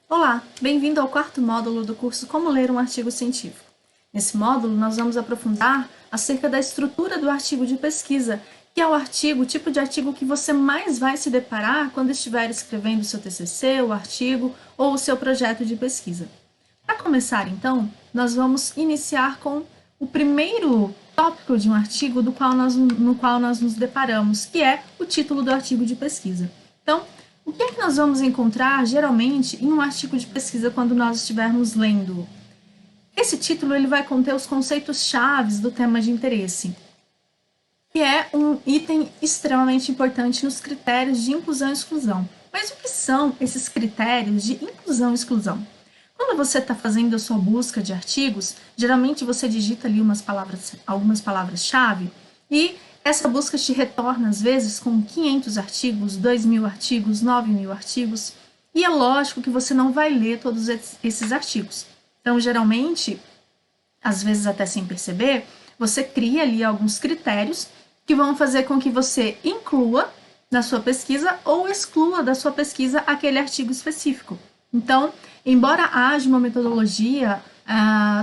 Olá, bem-vindo ao quarto módulo do curso Como Ler um Artigo Científico. Nesse módulo, nós vamos aprofundar acerca da estrutura do artigo de pesquisa, que é o tipo de artigo que você mais vai se deparar quando estiver escrevendo o seu TCC, o artigo ou o seu projeto de pesquisa. Para começar, então, nós vamos iniciar com o primeiro tópico de um artigo no qual nós nos deparamos, que é o título do artigo de pesquisa. Então, o que é que nós vamos encontrar, geralmente, em um artigo de pesquisa quando nós estivermos lendo? Esse título ele vai conter os conceitos chaves do tema de interesse, que é um item extremamente importante nos critérios de inclusão e exclusão. Mas o que são esses critérios de inclusão e exclusão? Quando você está fazendo a sua busca de artigos, geralmente você digita ali algumas palavras-chave e essa busca te retorna, às vezes, com 500 artigos, 2.000 artigos, 9.000 artigos, e é lógico que você não vai ler todos esses artigos. Então, geralmente, às vezes até sem perceber, você cria ali alguns critérios que vão fazer com que você inclua na sua pesquisa ou exclua da sua pesquisa aquele artigo específico. Então, embora haja uma metodologia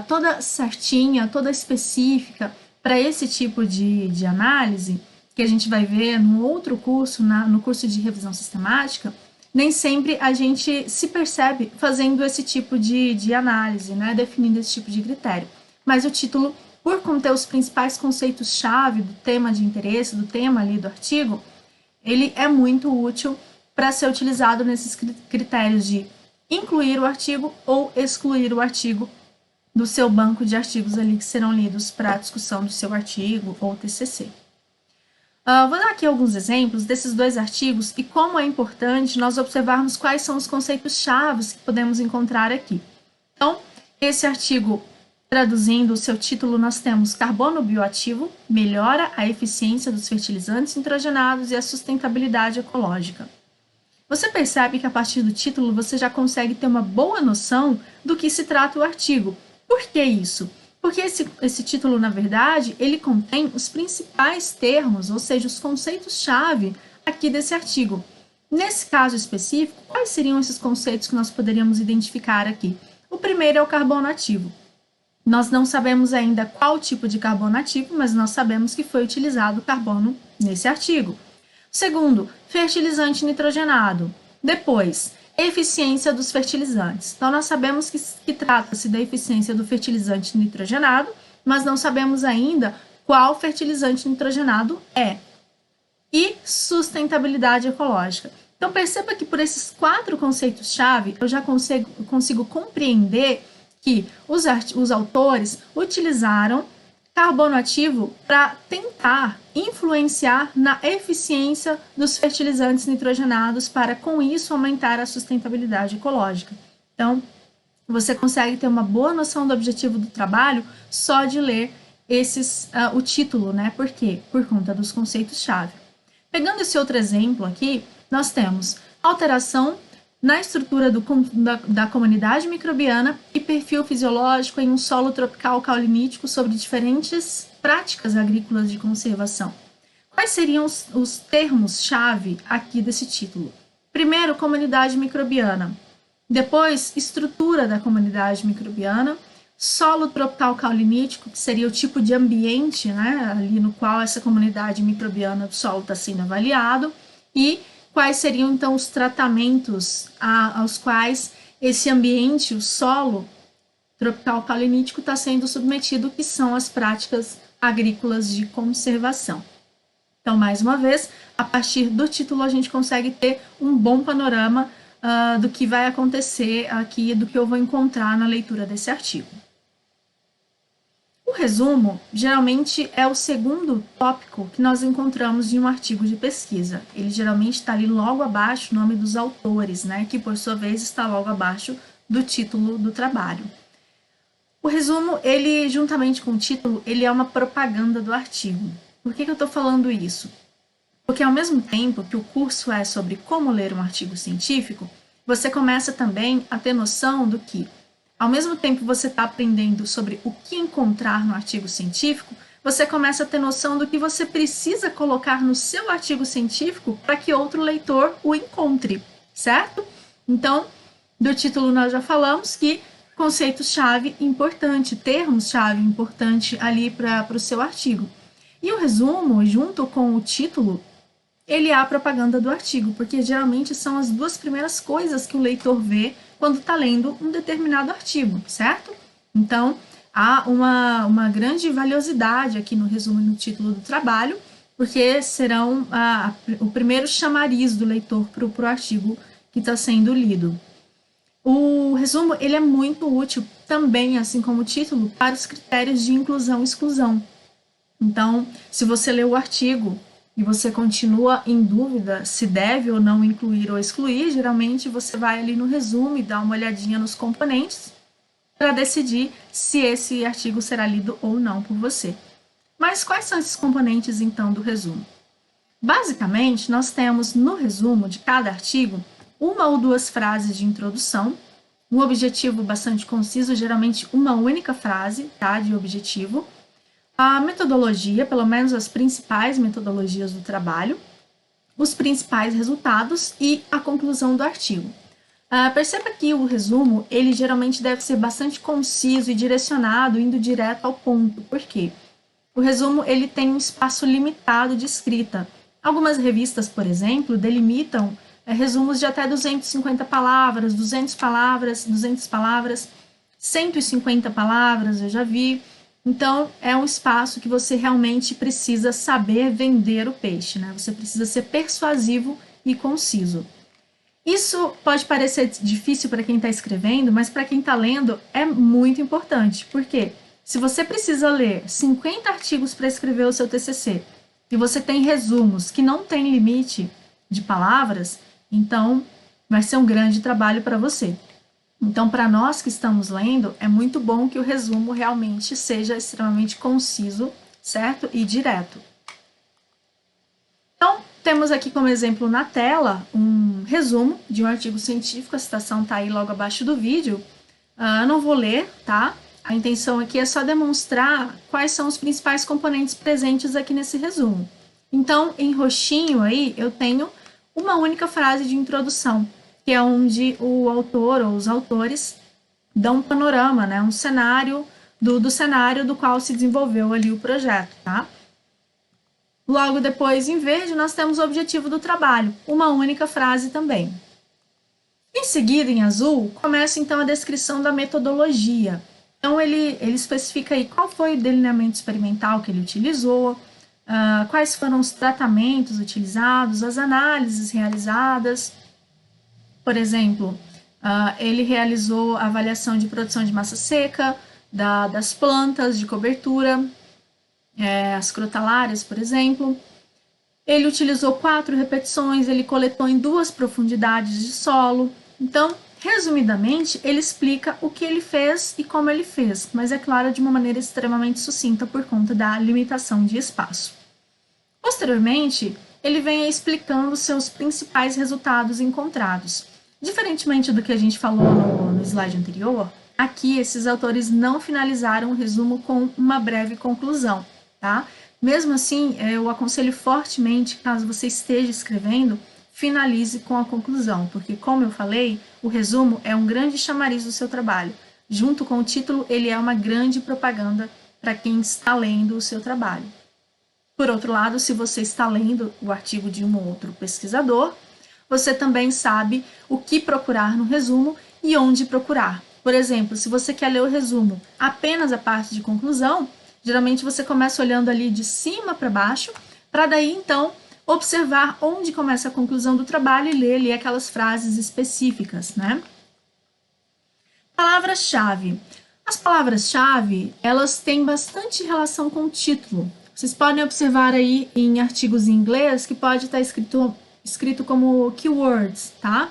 toda certinha, toda específica para esse tipo de análise, que a gente vai ver no outro curso, no curso de revisão sistemática, nem sempre a gente se percebe fazendo esse tipo de análise, né, definindo esse tipo de critério. Mas o título, por conter os principais conceitos-chave do tema de interesse, do tema ali do artigo, ele é muito útil para ser utilizado nesses critérios de incluir o artigo ou excluir o artigo do seu banco de artigos ali que serão lidos para a discussão do seu artigo ou TCC. Vou dar aqui alguns exemplos desses dois artigos e como é importante nós observarmos quais são os conceitos chaves que podemos encontrar aqui. Então, esse artigo, traduzindo o seu título, nós temos carbono bioativo, melhora a eficiência dos fertilizantes nitrogenados e a sustentabilidade ecológica. Você percebe que a partir do título você já consegue ter uma boa noção do que se trata o artigo. Por que isso? Porque esse título, na verdade, ele contém os principais termos, ou seja, os conceitos-chave aqui desse artigo. Nesse caso específico, quais seriam esses conceitos que nós poderíamos identificar aqui? O primeiro é o carbono ativo. Nós não sabemos ainda qual tipo de carbono ativo, mas nós sabemos que foi utilizado carbono nesse artigo. Segundo, fertilizante nitrogenado. Depois, eficiência dos fertilizantes. Então, nós sabemos que trata-se da eficiência do fertilizante nitrogenado, mas não sabemos ainda qual fertilizante nitrogenado é. E sustentabilidade ecológica. Então, perceba que por esses 4 conceitos-chave, eu já consigo compreender que os autores utilizaram carbono ativo para tentar influenciar na eficiência dos fertilizantes nitrogenados para, com isso, aumentar a sustentabilidade ecológica. Então, você consegue ter uma boa noção do objetivo do trabalho só de ler o título, né? Por quê? Por conta dos conceitos-chave. Pegando esse outro exemplo aqui, nós temos alteração na estrutura da comunidade microbiana e perfil fisiológico em um solo tropical caulinítico sobre diferentes práticas agrícolas de conservação. Quais seriam os termos-chave aqui desse título? Primeiro, comunidade microbiana. Depois, estrutura da comunidade microbiana. Solo tropical caulinítico, que seria o tipo de ambiente, né, ali no qual essa comunidade microbiana do solo está sendo avaliado. E quais seriam, então, os tratamentos aos quais esse ambiente, o solo tropical caulinítico, está sendo submetido, que são as práticas agrícolas de conservação. Então, mais uma vez, a partir do título, a gente consegue ter um bom panorama do que vai acontecer aqui, do que eu vou encontrar na leitura desse artigo. O resumo, geralmente, é o segundo tópico que nós encontramos em um artigo de pesquisa. Ele geralmente está ali logo abaixo o nome dos autores, né, que por sua vez está logo abaixo do título do trabalho. O resumo, ele, juntamente com o título, ele é uma propaganda do artigo. Por que eu estou falando isso? Porque ao mesmo tempo que o curso é sobre como ler um artigo científico, você começa também a ter noção do que, ao mesmo tempo que você está aprendendo sobre o que encontrar no artigo científico, você começa a ter noção do que você precisa colocar no seu artigo científico para que outro leitor o encontre, certo? Então, Do título nós já falamos que conceitos-chave importante, termos-chave importante ali para o seu artigo. E o resumo, junto com o título, ele é a propaganda do artigo, porque geralmente são as duas primeiras coisas que o leitor vê quando está lendo um determinado artigo, certo? Então, há uma grande valiosidade aqui no resumo e no título do trabalho, porque serão o primeiro chamariz do leitor para o artigo que está sendo lido. O resumo ele é muito útil também, assim como o título, para os critérios de inclusão e exclusão. Então, se você lê o artigo e você continua em dúvida se deve ou não incluir ou excluir, geralmente você vai ali no resumo e dá uma olhadinha nos componentes para decidir se esse artigo será lido ou não por você. Mas quais são esses componentes, então, do resumo? Basicamente, nós temos no resumo de cada artigo uma ou duas frases de introdução, um objetivo bastante conciso, geralmente uma única frase, tá, de objetivo, a metodologia, pelo menos as principais metodologias do trabalho, os principais resultados e a conclusão do artigo. Perceba que o resumo, ele geralmente deve ser bastante conciso e direcionado, indo direto ao ponto. Por quê? O resumo, ele tem um espaço limitado de escrita. Algumas revistas, por exemplo, delimitam resumos de até 250 palavras, 200 palavras, 200 palavras, 150 palavras, eu já vi. Então, é um espaço que você realmente precisa saber vender o peixe, né? Você precisa ser persuasivo e conciso. Isso pode parecer difícil para quem está escrevendo, mas para quem está lendo é muito importante. Por quê? Se você precisa ler 50 artigos para escrever o seu TCC e você tem resumos que não têm limite de palavras, então vai ser um grande trabalho para você. Então, para nós que estamos lendo, é muito bom que o resumo realmente seja extremamente conciso, certo? E direto. Então, temos aqui como exemplo na tela um resumo de um artigo científico, a citação está aí logo abaixo do vídeo. Eu não vou ler, tá? A intenção aqui é só demonstrar quais são os principais componentes presentes aqui nesse resumo. Então, em roxinho aí, eu tenho uma única frase de introdução, que é onde o autor ou os autores dão um panorama, né, um cenário do cenário do qual se desenvolveu ali o projeto, tá? Logo depois, em verde, nós temos o objetivo do trabalho, uma única frase também. Em seguida, em azul, começa então a descrição da metodologia. Então, ele especifica aí qual foi o delineamento experimental que ele utilizou, quais foram os tratamentos utilizados, as análises realizadas. Por exemplo, ele realizou a avaliação de produção de massa seca, das plantas de cobertura, as crotalárias, por exemplo. Ele utilizou 4 repetições, ele coletou em 2 profundidades de solo. Então, resumidamente, ele explica o que ele fez e como ele fez, mas é claro, de uma maneira extremamente sucinta por conta da limitação de espaço. Posteriormente, ele vem explicando seus principais resultados encontrados. Diferentemente do que a gente falou no slide anterior, aqui esses autores não finalizaram o resumo com uma breve conclusão, tá? Mesmo assim, eu aconselho fortemente, caso você esteja escrevendo, finalize com a conclusão, porque, como eu falei, o resumo é um grande chamariz do seu trabalho. Junto com o título, ele é uma grande propaganda para quem está lendo o seu trabalho. Por outro lado, se você está lendo o artigo de um ou outro pesquisador, você também sabe o que procurar no resumo e onde procurar. Por exemplo, se você quer ler o resumo apenas a parte de conclusão, geralmente você começa olhando ali de cima para baixo, para daí então observar onde começa a conclusão do trabalho e ler ali aquelas frases específicas, né? Palavras-chave. As palavras-chave, elas têm bastante relação com o título. Vocês podem observar aí em artigos em inglês que pode estar escrito como keywords, tá?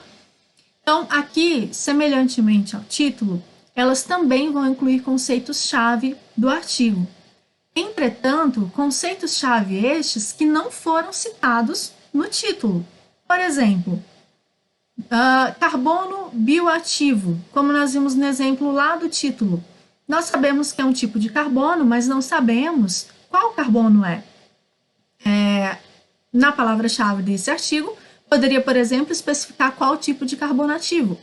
Então, aqui, semelhantemente ao título, elas também vão incluir conceitos-chave do artigo. Entretanto, conceitos-chave estes que não foram citados no título. Por exemplo, carbono bioativo, como nós vimos no exemplo lá do título. Nós sabemos que é um tipo de carbono, mas não sabemos qual carbono é. Na palavra-chave desse artigo, poderia, por exemplo, especificar qual tipo de carbono ativo.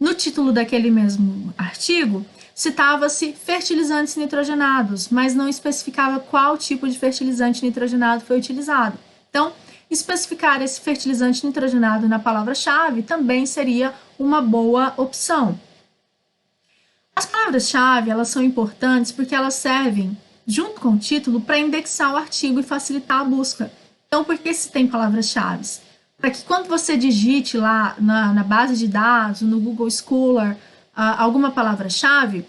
no título daquele mesmo artigo, citava-se fertilizantes nitrogenados, mas não especificava qual tipo de fertilizante nitrogenado foi utilizado. Então, especificar esse fertilizante nitrogenado na palavra-chave também seria uma boa opção. As palavras-chave, elas são importantes porque elas servem, junto com o título, para indexar o artigo e facilitar a busca. Então, por que se tem palavras-chave? Para que quando você digite lá na base de dados, no Google Scholar, alguma palavra-chave,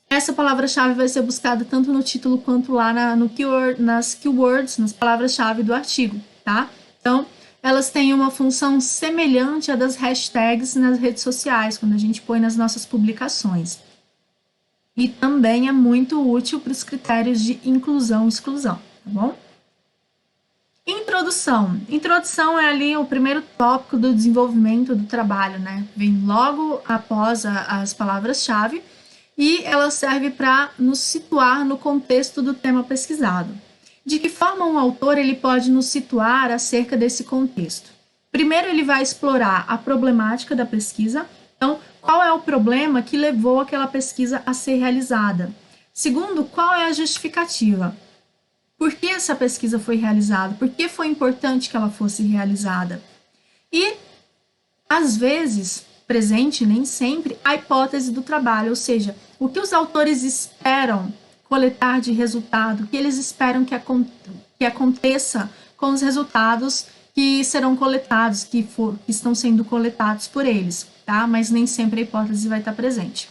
essa palavra-chave vai ser buscada tanto no título quanto lá nas keywords, nas palavras-chave do artigo, tá? Então, elas têm uma função semelhante à das hashtags nas redes sociais, quando a gente põe nas nossas publicações. E também é muito útil para os critérios de inclusão e exclusão, tá bom? Introdução. Introdução é ali o primeiro tópico do desenvolvimento do trabalho, né? Vem logo após as palavras-chave e ela serve para nos situar no contexto do tema pesquisado. De que forma um autor ele pode nos situar acerca desse contexto? Primeiro, ele vai explorar a problemática da pesquisa. Então, qual é o problema que levou aquela pesquisa a ser realizada? Segundo, qual é a justificativa? Por que essa pesquisa foi realizada? Por que foi importante que ela fosse realizada? E, às vezes, presente, nem sempre, a hipótese do trabalho, ou seja, o que os autores esperam coletar de resultado, o que eles esperam que aconteça com os resultados que serão coletados, que estão sendo coletados por eles, tá? Mas nem sempre a hipótese vai estar presente.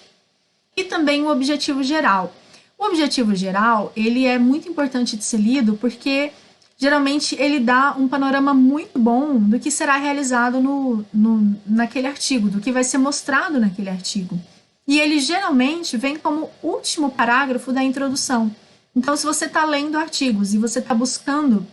E também o objetivo geral. O objetivo geral, ele é muito importante de ser lido porque geralmente ele dá um panorama muito bom do que será realizado naquele artigo, do que vai ser mostrado naquele artigo. E ele geralmente vem como último parágrafo da introdução. Então, se você está lendo artigos e você está buscando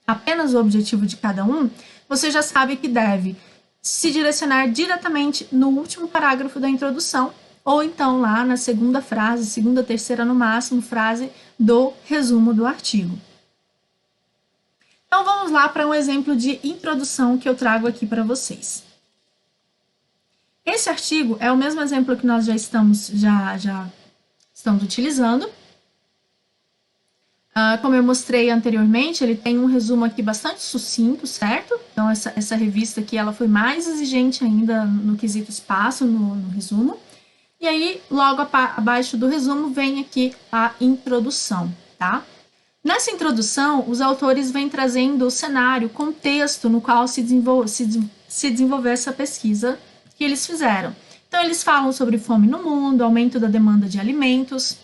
apenas o objetivo de cada um, você já sabe que deve se direcionar diretamente no último parágrafo da introdução, ou então lá na segunda frase, segunda, terceira no máximo, frase do resumo do artigo. Então vamos lá para um exemplo de introdução que eu trago aqui para vocês. Esse artigo é o mesmo exemplo que nós já estamos utilizando. Como eu mostrei anteriormente, ele tem um resumo aqui bastante sucinto, certo? Então essa revista aqui ela foi mais exigente ainda no quesito espaço, no resumo. E aí, logo abaixo do resumo, vem aqui a introdução, tá? Nessa introdução, os autores vêm trazendo o cenário, o contexto no qual se desenvolveu essa pesquisa que eles fizeram. Então, eles falam sobre fome no mundo, aumento da demanda de alimentos,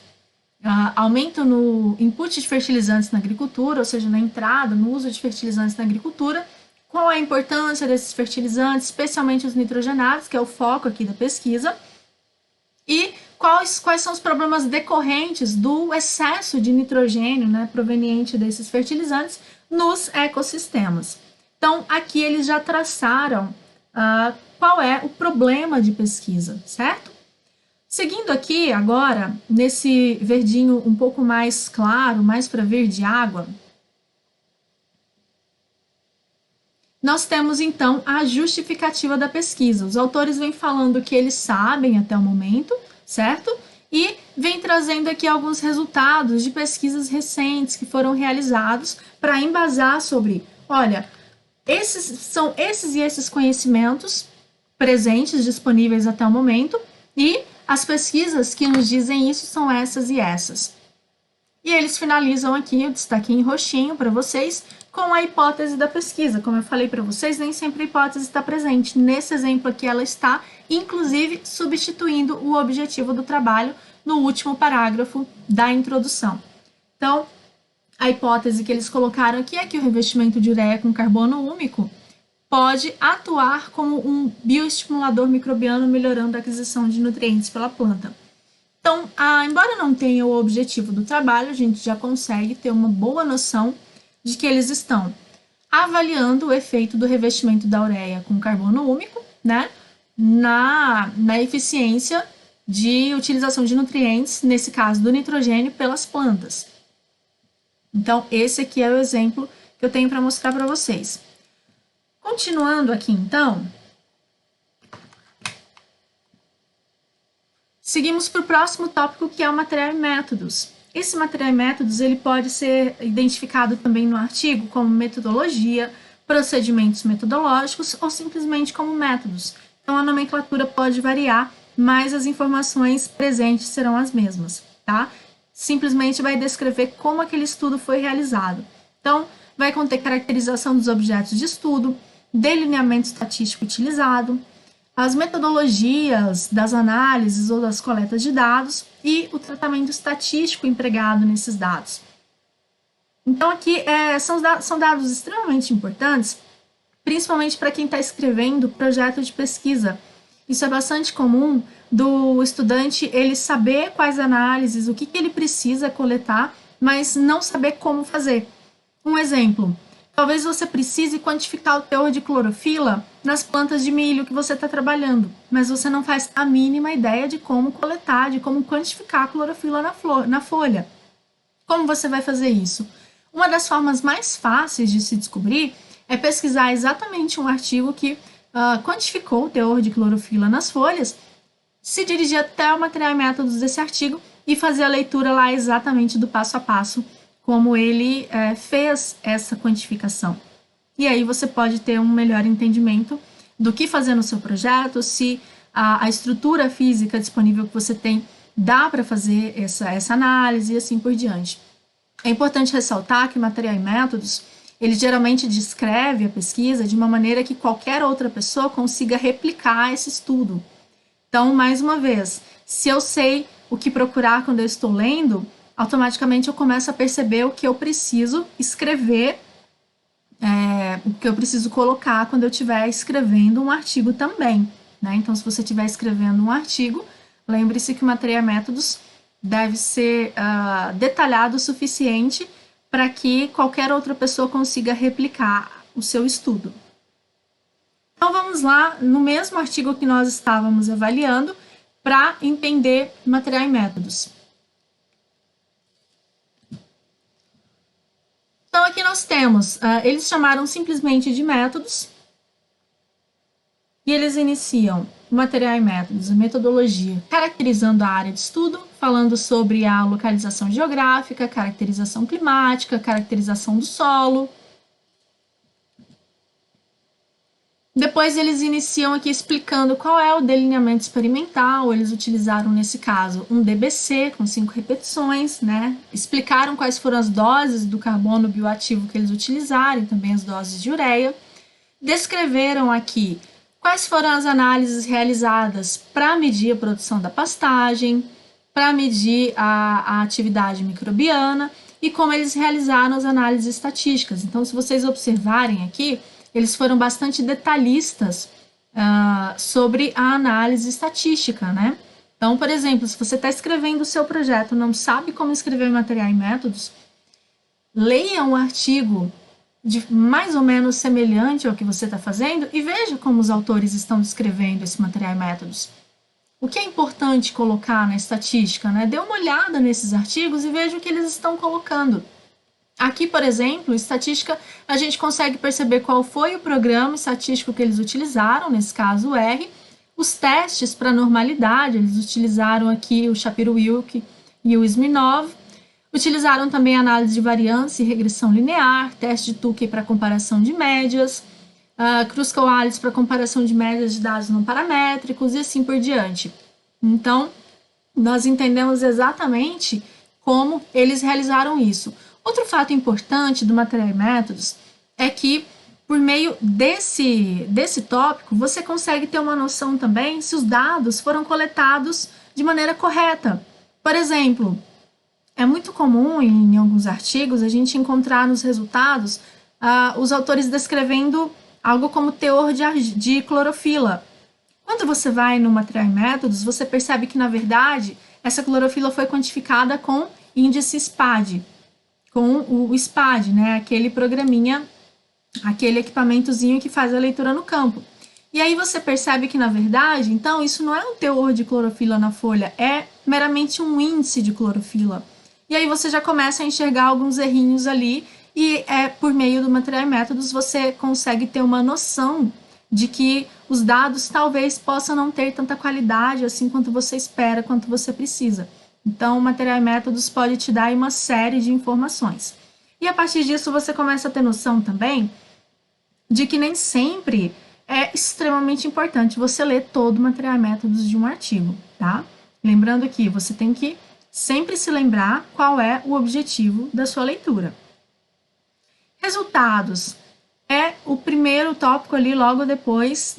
aumento no input de fertilizantes na agricultura, ou seja, na entrada, no uso de fertilizantes na agricultura, qual é a importância desses fertilizantes, especialmente os nitrogenados, que é o foco aqui da pesquisa, e quais são os problemas decorrentes do excesso de nitrogênio, né, proveniente desses fertilizantes nos ecossistemas. Então, aqui eles já traçaram qual é o problema de pesquisa, certo? Seguindo aqui agora, nesse verdinho um pouco mais claro, mais para verde água, nós temos então a justificativa da pesquisa. Os autores vêm falando que eles sabem até o momento, certo? E vêm trazendo aqui alguns resultados de pesquisas recentes que foram realizados para embasar sobre, olha, são esses e esses conhecimentos presentes, disponíveis até o momento, e as pesquisas que nos dizem isso são essas e essas. E eles finalizam aqui, eu destaquei em roxinho para vocês, com a hipótese da pesquisa. Como eu falei para vocês, nem sempre a hipótese está presente. Nesse exemplo aqui, ela está, inclusive, substituindo o objetivo do trabalho no último parágrafo da introdução. Então, a hipótese que eles colocaram aqui é que o revestimento de ureia com carbono úmico pode atuar como um bioestimulador microbiano, melhorando a aquisição de nutrientes pela planta. Então, embora não tenha o objetivo do trabalho, a gente já consegue ter uma boa noção de que eles estão avaliando o efeito do revestimento da ureia com carbono úmico, né, na eficiência de utilização de nutrientes, nesse caso do nitrogênio, pelas plantas. Então, esse aqui é o exemplo que eu tenho para mostrar para vocês. Continuando aqui, então, Seguimos para o próximo tópico, que é o material e métodos. Esse material e métodos ele pode ser identificado também no artigo como metodologia, procedimentos metodológicos ou simplesmente como métodos. Então, a nomenclatura pode variar, mas as informações presentes serão as mesmas, tá? Simplesmente vai descrever como aquele estudo foi realizado. Então, vai conter caracterização dos objetos de estudo, delineamento estatístico utilizado, as metodologias das análises ou das coletas de dados e o tratamento estatístico empregado nesses dados. Então, aqui são dados extremamente importantes, principalmente para quem está escrevendo projeto de pesquisa. Isso é bastante comum do estudante ele saber quais análises, o que ele precisa coletar, mas não saber como fazer. Um exemplo, talvez você precise quantificar o teor de clorofila nas plantas de milho que você está trabalhando, mas você não faz a mínima ideia de como coletar, de como quantificar a clorofila na folha. Como você vai fazer isso? Uma das formas mais fáceis de se descobrir é pesquisar exatamente um artigo que quantificou o teor de clorofila nas folhas, se dirigir até o material e métodos desse artigo e fazer a leitura lá exatamente do passo a passo, como ele fez essa quantificação. E aí você pode ter um melhor entendimento do que fazer no seu projeto, se a estrutura física disponível que você tem dá para fazer essa análise e assim por diante. É importante ressaltar que material e métodos, ele geralmente descreve a pesquisa de uma maneira que qualquer outra pessoa consiga replicar esse estudo. Então, mais uma vez, se eu sei o que procurar quando eu estou lendo, automaticamente eu começo a perceber o que eu preciso escrever, o que eu preciso colocar quando eu estiver escrevendo um artigo também, né? Então, se você estiver escrevendo um artigo, lembre-se que o material e métodos deve ser detalhado o suficiente para que qualquer outra pessoa consiga replicar o seu estudo. Então, vamos lá no mesmo artigo que nós estávamos avaliando para entender material e métodos. Então, aqui nós temos, eles chamaram simplesmente de métodos, e eles iniciam material e métodos, a metodologia, caracterizando a área de estudo, falando sobre a localização geográfica, caracterização climática, caracterização do solo. Depois eles iniciam aqui explicando qual é o delineamento experimental. Eles utilizaram, nesse caso, um DBC com 5 repetições, né? Explicaram quais foram as doses do carbono bioativo que eles utilizaram, e também as doses de ureia. Descreveram aqui quais foram as análises realizadas para medir a produção da pastagem, para medir a atividade microbiana e como eles realizaram as análises estatísticas. Então, se vocês observarem aqui, eles foram bastante detalhistas sobre a análise estatística, né? Então, por exemplo, se você está escrevendo o seu projeto, não sabe como escrever material e métodos, leia um artigo mais ou menos semelhante ao que você está fazendo e veja como os autores estão descrevendo esse material e métodos. O que é importante colocar na estatística, né? Dê uma olhada nesses artigos e veja o que eles estão colocando. Aqui, por exemplo, estatística, a gente consegue perceber qual foi o programa estatístico que eles utilizaram, nesse caso o R, os testes para normalidade, eles utilizaram aqui o Shapiro-Wilk e o Smirnov, utilizaram também análise de variância e regressão linear, teste de Tukey para comparação de médias, Kruskal-Wallis para comparação de médias de dados não paramétricos e assim por diante. Então, nós entendemos exatamente como eles realizaram isso. Outro fato importante do material e métodos é que, por meio desse tópico, você consegue ter uma noção também se os dados foram coletados de maneira correta. Por exemplo, é muito comum em alguns artigos a gente encontrar nos resultados os autores descrevendo algo como teor de clorofila. Quando você vai no material e métodos, você percebe que, na verdade, essa clorofila foi quantificada com índice SPAD, com o SPAD, né? Aquele programinha, aquele equipamentozinho que faz a leitura no campo. E aí você percebe que, na verdade, então, isso não é um teor de clorofila na folha, é meramente um índice de clorofila. E aí você já começa a enxergar alguns errinhos ali e por meio do material e métodos você consegue ter uma noção de que os dados talvez possam não ter tanta qualidade assim quanto você espera, quanto você precisa. Então, o Material e Métodos pode te dar uma série de informações. E a partir disso, você começa a ter noção também de que nem sempre é extremamente importante você ler todo o Material e Métodos de um artigo, tá? Lembrando que você tem que sempre se lembrar qual é o objetivo da sua leitura. Resultados é o primeiro tópico ali logo depois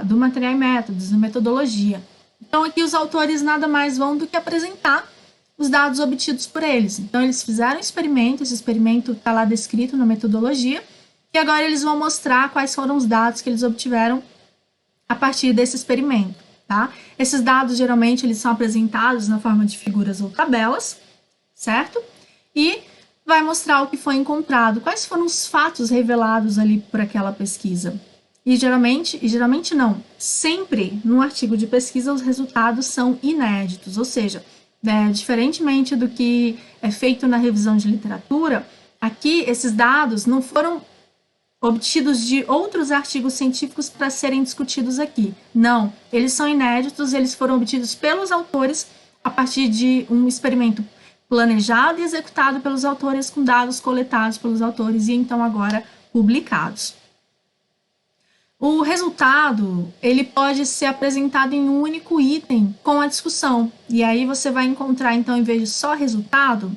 do Material e Métodos, da metodologia. Então, aqui os autores nada mais vão do que apresentar os dados obtidos por eles. Então, eles fizeram um experimento, esse experimento está lá descrito na metodologia, e agora eles vão mostrar quais foram os dados que eles obtiveram a partir desse experimento, tá? Esses dados, geralmente, eles são apresentados na forma de figuras ou tabelas, certo? E vai mostrar o que foi encontrado, quais foram os fatos revelados ali por aquela pesquisa. E geralmente não, sempre no artigo de pesquisa os resultados são inéditos, ou seja, diferentemente do que é feito na revisão de literatura, aqui esses dados não foram obtidos de outros artigos científicos para serem discutidos aqui. Não, eles são inéditos, eles foram obtidos pelos autores a partir de um experimento planejado e executado pelos autores com dados coletados pelos autores e então agora publicados. O resultado, ele pode ser apresentado em um único item com a discussão. E aí você vai encontrar, então, em vez de só resultado,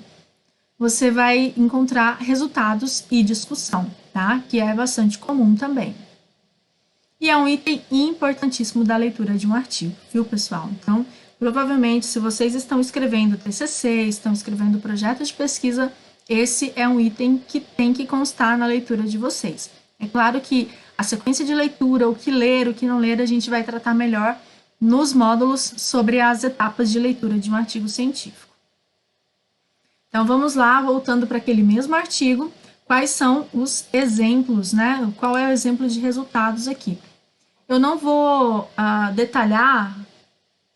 você vai encontrar resultados e discussão, tá? Que é bastante comum também. E é um item importantíssimo da leitura de um artigo, viu, pessoal? Então, provavelmente, se vocês estão escrevendo TCC, estão escrevendo projeto de pesquisa, esse é um item que tem que constar na leitura de vocês. É claro que a sequência de leitura, o que ler, o que não ler, a gente vai tratar melhor nos módulos sobre as etapas de leitura de um artigo científico. Então, vamos lá, voltando para aquele mesmo artigo, quais são os exemplos, né? Qual é o exemplo de resultados aqui? Eu não vou detalhar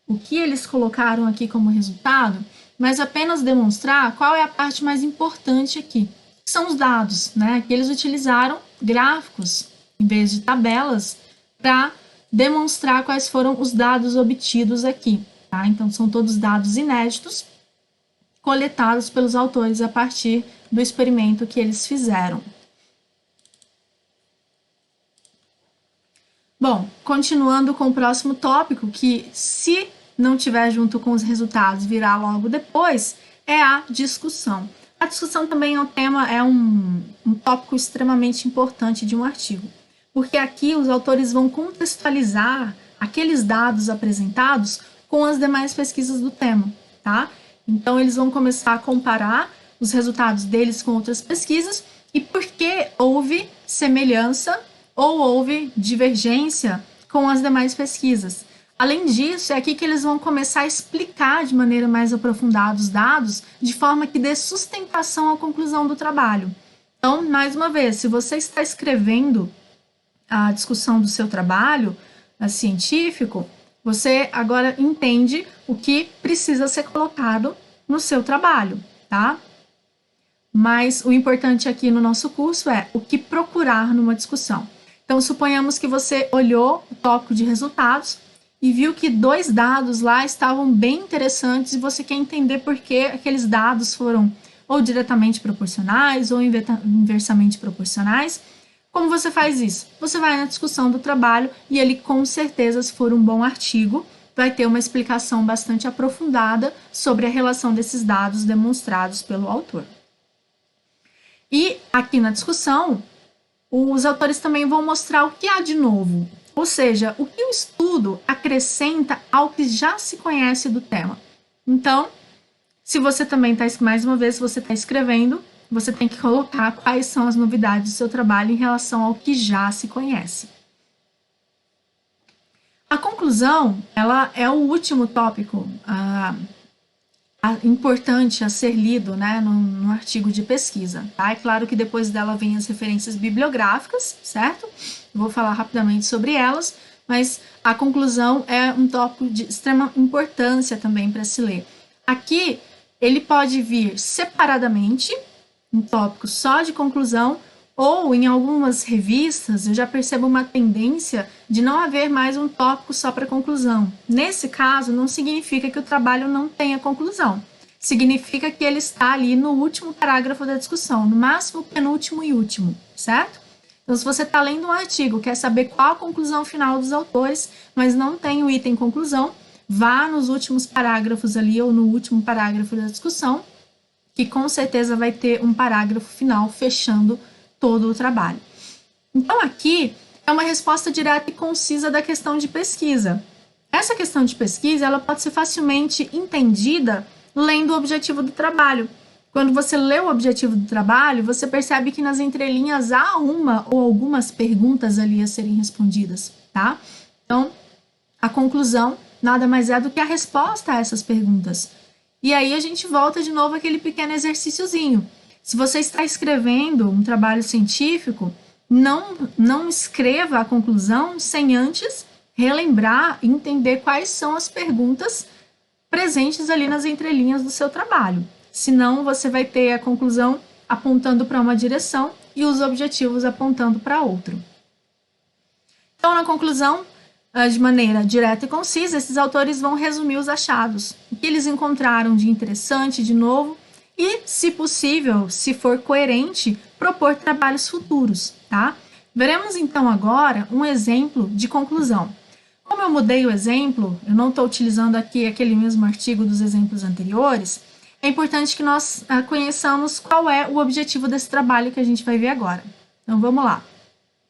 o que eles colocaram aqui como resultado, mas apenas demonstrar qual é a parte mais importante aqui, que são os dados, né? Que eles utilizaram gráficos em vez de tabelas para demonstrar quais foram os dados obtidos aqui, tá? Então, são todos dados inéditos coletados pelos autores a partir do experimento que eles fizeram. Bom, continuando com o próximo tópico, que se não tiver junto com os resultados, virá logo depois, é a discussão. A discussão também é um tema, é um tópico extremamente importante de um artigo, porque aqui os autores vão contextualizar aqueles dados apresentados com as demais pesquisas do tema, tá? Então, eles vão começar a comparar os resultados deles com outras pesquisas e por que houve semelhança ou houve divergência com as demais pesquisas. Além disso, é aqui que eles vão começar a explicar de maneira mais aprofundada os dados, de forma que dê sustentação à conclusão do trabalho. Então, mais uma vez, se você está escrevendo a discussão do seu trabalho científico, você agora entende o que precisa ser colocado no seu trabalho, tá? Mas o importante aqui no nosso curso é o que procurar numa discussão. Então, suponhamos que você olhou o tópico de resultados e viu que 2 dados lá estavam bem interessantes e você quer entender por que aqueles dados foram ou diretamente proporcionais ou inversamente proporcionais. Como você faz isso? Você vai na discussão do trabalho e ele, com certeza, se for um bom artigo, vai ter uma explicação bastante aprofundada sobre a relação desses dados demonstrados pelo autor. E aqui na discussão, os autores também vão mostrar o que há de novo, ou seja, o que o estudo acrescenta ao que já se conhece do tema. Então, se você também está, mais uma vez, se você está escrevendo, você tem que colocar quais são as novidades do seu trabalho em relação ao que já se conhece. A conclusão, ela é o último tópico importante a ser lido, né, no artigo de pesquisa. Tá? É claro que depois dela vem as referências bibliográficas, certo? Eu vou falar rapidamente sobre elas, mas a conclusão é um tópico de extrema importância também para se ler. Aqui, ele pode vir separadamente, um tópico só de conclusão, Ou em algumas revistas eu já percebo uma tendência de não haver mais um tópico só para conclusão. Nesse caso, não significa que o trabalho não tenha conclusão. Significa que ele está ali no último parágrafo da discussão, no máximo penúltimo e último, certo? Então, se você está lendo um artigo, quer saber qual a conclusão final dos autores, mas não tem o item conclusão, vá nos últimos parágrafos ali ou no último parágrafo da discussão, que com certeza vai ter um parágrafo final fechando todo o trabalho. Então, aqui é uma resposta direta e concisa da questão de pesquisa. Essa questão de pesquisa, ela pode ser facilmente entendida lendo o objetivo do trabalho. Quando você lê o objetivo do trabalho, você percebe que nas entrelinhas há uma ou algumas perguntas ali a serem respondidas, tá? Então, a conclusão nada mais é do que a resposta a essas perguntas. E aí a gente volta de novo àquele pequeno exercíciozinho. Se você está escrevendo um trabalho científico, não escreva a conclusão sem antes relembrar e entender quais são as perguntas presentes ali nas entrelinhas do seu trabalho. Senão, você vai ter a conclusão apontando para uma direção e os objetivos apontando para outra. Então, na conclusão, de maneira direta e concisa, esses autores vão resumir os achados, o que eles encontraram de interessante, de novo, e, se possível, se for coerente, propor trabalhos futuros, tá? Veremos então agora um exemplo de conclusão. Como eu mudei o exemplo, eu não estou utilizando aqui aquele mesmo artigo dos exemplos anteriores, é importante que nós conheçamos qual é o objetivo desse trabalho que a gente vai ver agora. Então, vamos lá.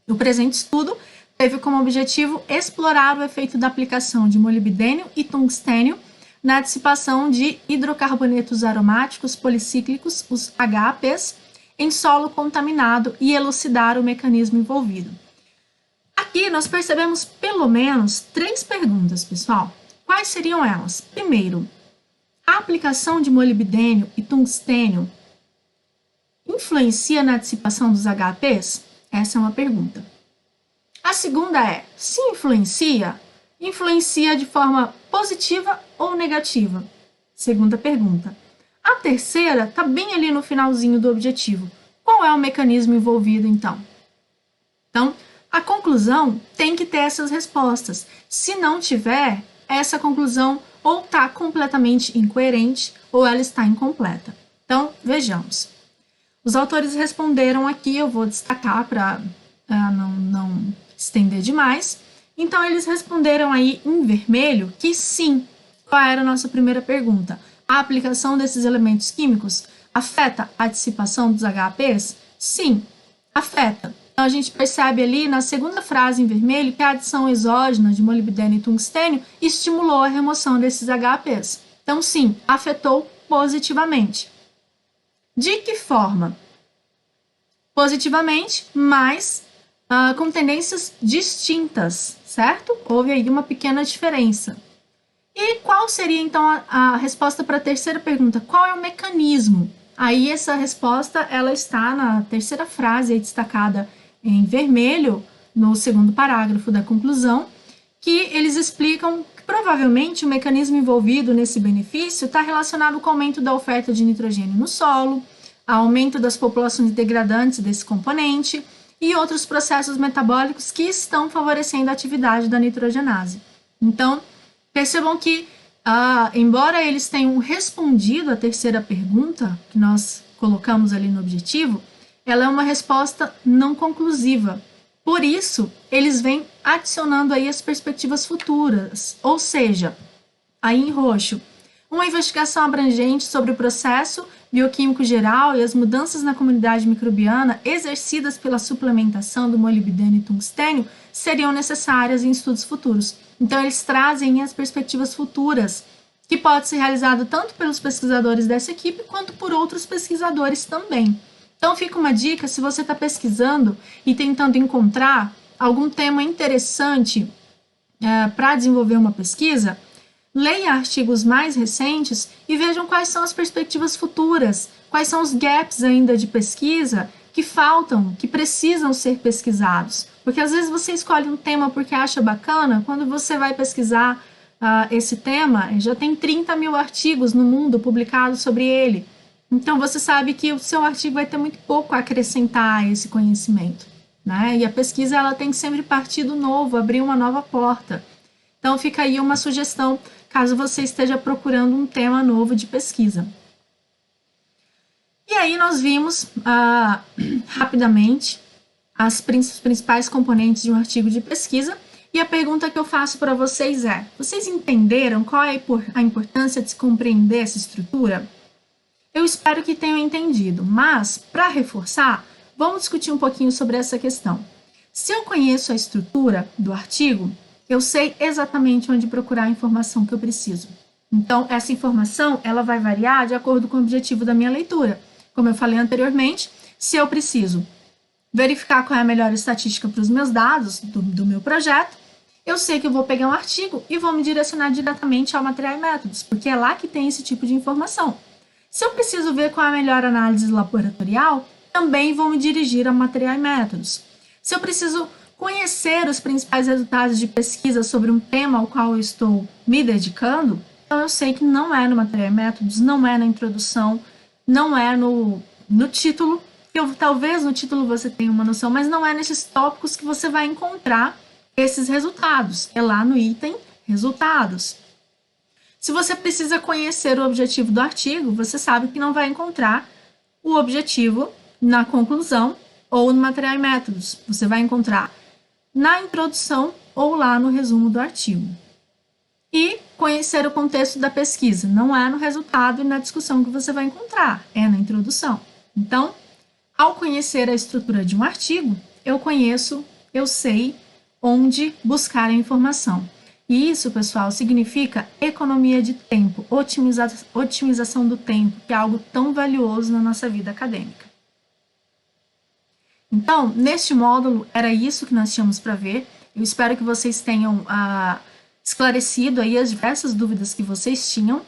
O presente estudo teve como objetivo explorar o efeito da aplicação de molibdênio e tungstênio na dissipação de hidrocarbonetos aromáticos policíclicos, os HAPs, em solo contaminado e elucidar o mecanismo envolvido. Aqui nós percebemos pelo menos 3 perguntas, pessoal. Quais seriam elas? Primeiro, a aplicação de molibdênio e tungstênio influencia na dissipação dos HAPs? Essa é uma pergunta. A segunda é, se influencia, influencia de forma positiva ou negativa? Segunda pergunta. A terceira está bem ali no finalzinho do objetivo. Qual é o mecanismo envolvido, então? Então, a conclusão tem que ter essas respostas. Se não tiver, essa conclusão ou está completamente incoerente ou ela está incompleta. Então, vejamos. Os autores responderam aqui, eu vou destacar para não estender demais. Então, eles responderam aí em vermelho que sim. Qual era a nossa primeira pergunta? A aplicação desses elementos químicos afeta a dissipação dos HAPs? Sim, afeta. Então, a gente percebe ali na segunda frase em vermelho que a adição exógena de molibdênio e tungstênio estimulou a remoção desses HAPs. Então, sim, afetou positivamente. De que forma? Positivamente, mas com tendências distintas, certo? Houve aí uma pequena diferença. E qual seria, então, a resposta para a terceira pergunta? Qual é o mecanismo? Aí, essa resposta, ela está na terceira frase aí destacada em vermelho, no segundo parágrafo da conclusão, que eles explicam que provavelmente o mecanismo envolvido nesse benefício está relacionado com o aumento da oferta de nitrogênio no solo, aumento das populações degradantes desse componente e outros processos metabólicos que estão favorecendo a atividade da nitrogenase. Então, percebam que, embora eles tenham respondido a terceira pergunta que nós colocamos ali no objetivo, ela é uma resposta não conclusiva. Por isso, eles vêm adicionando aí as perspectivas futuras, ou seja, aí em roxo, uma investigação abrangente sobre o processo bioquímico geral e as mudanças na comunidade microbiana exercidas pela suplementação do molibdênio e tungstênio seriam necessárias em estudos futuros. Então, eles trazem as perspectivas futuras, que pode ser realizado tanto pelos pesquisadores dessa equipe, quanto por outros pesquisadores também. Então, fica uma dica, se você está pesquisando e tentando encontrar algum tema interessante para desenvolver uma pesquisa, leia artigos mais recentes e vejam quais são as perspectivas futuras, quais são os gaps ainda de pesquisa que faltam, que precisam ser pesquisados. Porque às vezes você escolhe um tema porque acha bacana, quando você vai pesquisar esse tema, já tem 30 mil artigos no mundo publicados sobre ele. Então, você sabe que o seu artigo vai ter muito pouco a acrescentar a esse conhecimento, né? E a pesquisa, ela tem que sempre partir do novo, abrir uma nova porta. Então, fica aí uma sugestão, caso você esteja procurando um tema novo de pesquisa. E aí nós vimos rapidamente os principais componentes de um artigo de pesquisa. E a pergunta que eu faço para vocês é: vocês entenderam qual é a importância de se compreender essa estrutura? Eu espero que tenham entendido, mas, para reforçar, vamos discutir um pouquinho sobre essa questão. Se eu conheço a estrutura do artigo, eu sei exatamente onde procurar a informação que eu preciso. Então, essa informação ela vai variar de acordo com o objetivo da minha leitura. Como eu falei anteriormente, se eu preciso verificar qual é a melhor estatística para os meus dados do meu projeto, eu sei que eu vou pegar um artigo e vou me direcionar diretamente ao material e métodos, porque é lá que tem esse tipo de informação. Se eu preciso ver qual é a melhor análise laboratorial, também vou me dirigir ao material e métodos. Se eu preciso conhecer os principais resultados de pesquisa sobre um tema ao qual eu estou me dedicando, então eu sei que não é no material e métodos, não é na introdução, não é no título, talvez no título você tenha uma noção, mas não é nesses tópicos que você vai encontrar esses resultados, é lá no item resultados. Se você precisa conhecer o objetivo do artigo, você sabe que não vai encontrar o objetivo na conclusão ou no material e métodos. Você vai encontrar na introdução ou lá no resumo do artigo. E conhecer o contexto da pesquisa. Não é no resultado e na discussão que você vai encontrar, é na introdução. Então, ao conhecer a estrutura de um artigo, eu sei onde buscar a informação. E isso, pessoal, significa economia de tempo, otimização do tempo, que é algo tão valioso na nossa vida acadêmica. Então, neste módulo, era isso que nós tínhamos para ver. Eu espero que vocês tenham esclarecido aí as diversas dúvidas que vocês tinham.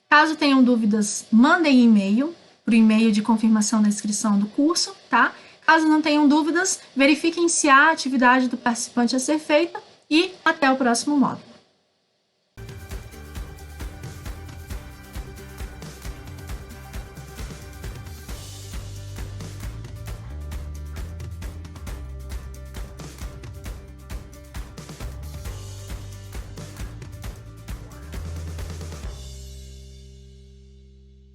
Caso tenham dúvidas, mandem e-mail para o e-mail de confirmação da inscrição do curso, tá? Caso não tenham dúvidas, verifiquem se há atividade do participante a ser feita e até o próximo módulo.